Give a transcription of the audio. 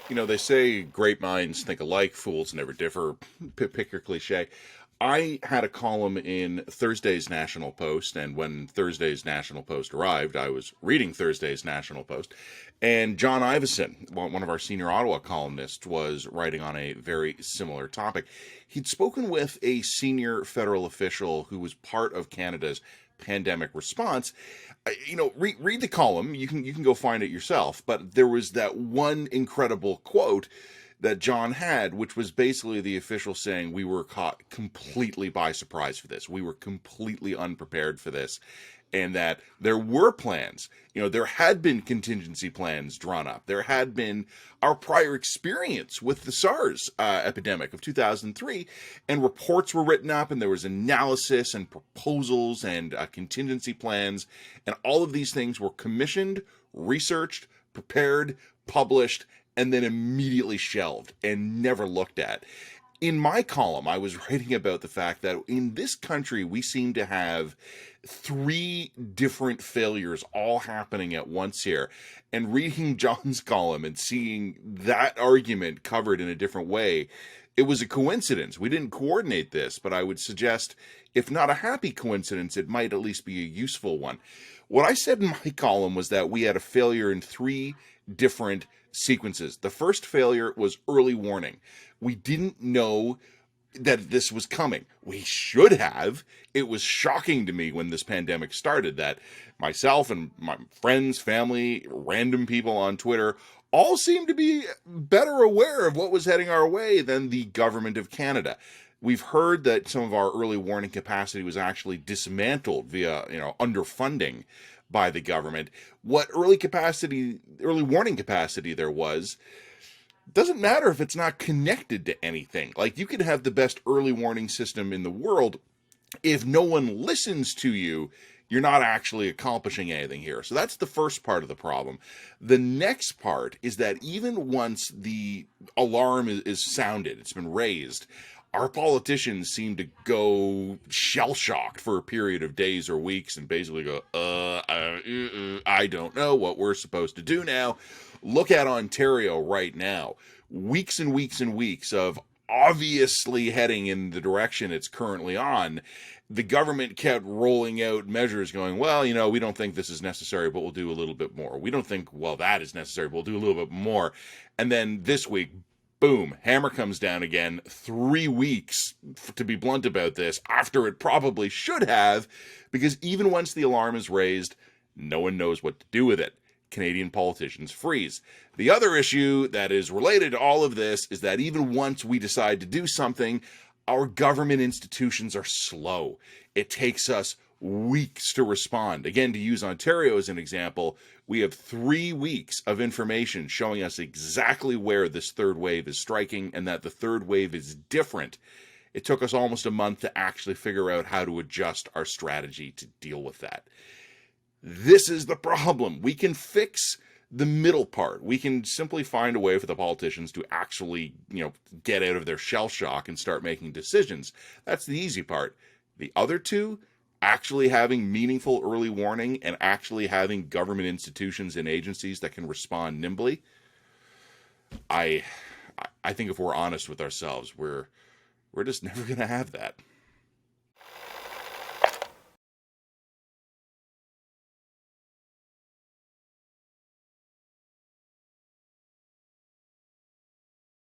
They say great minds think alike, fools never differ. Pick your cliche. I had a column in Thursday's National Post, and when Thursday's National Post arrived, I was reading Thursday's National Post, and John Ivison, one of our senior Ottawa columnists, was writing on a very similar topic. He'd spoken with a senior federal official who was part of Canada's pandemic response. Read the column. You can go find it yourself. But there was that one incredible quote that John had, which was basically the official saying we were caught completely by surprise for this. We were completely unprepared for this. And that there were plans. There had been contingency plans drawn up. There had been our prior experience with the SARS epidemic of 2003, and reports were written up, and there was analysis and proposals and contingency plans, and all of these things were commissioned, researched, prepared, published, and then immediately shelved and never looked at. In my column, I was writing about the fact that in this country, we seem to have three different failures all happening at once here. And reading John's column and seeing that argument covered in a different way, it was a coincidence. We didn't coordinate this, but I would suggest, if not a happy coincidence, it might at least be a useful one. What I said in my column was that we had a failure in three different sequences. The first failure was early warning. We didn't know that this was coming. We should have. It was shocking to me when this pandemic started that myself and my friends, family, random people on Twitter all seemed to be better aware of what was heading our way than the government of Canada. We've heard that some of our early warning capacity was actually dismantled via, underfunding by the government. What early warning capacity there was, doesn't matter if it's not connected to anything. Like, you could have the best early warning system in the world. If no one listens to you, you're not actually accomplishing anything here. So that's the first part of the problem. The next part is that even once the alarm is sounded, it's been raised, our politicians seem to go shell-shocked for a period of days or weeks and basically go, I don't know what we're supposed to do now. Look at Ontario right now. Weeks and weeks and weeks of obviously heading in the direction it's currently on. The government kept rolling out measures going, well, we don't think this is necessary, but we'll do a little bit more. We don't think, well, that is necessary, but we'll do a little bit more. And then this week, boom, hammer comes down again. 3 weeks, to be blunt about this, after it probably should have, because even once the alarm is raised, no one knows what to do with it. Canadian politicians freeze. The other issue that is related to all of this is that even once we decide to do something, our government institutions are slow. It takes us weeks to respond. Again, to use Ontario as an example, we have 3 weeks of information showing us exactly where this third wave is striking and that the third wave is different. It took us almost a month to actually figure out how to adjust our strategy to deal with that. This is the problem. We can fix the middle part. We can simply find a way for the politicians to actually, get out of their shell shock and start making decisions. That's the easy part. The other two, actually having meaningful early warning and actually having government institutions and agencies that can respond nimbly, I think if we're honest with ourselves, we're just never going to have that.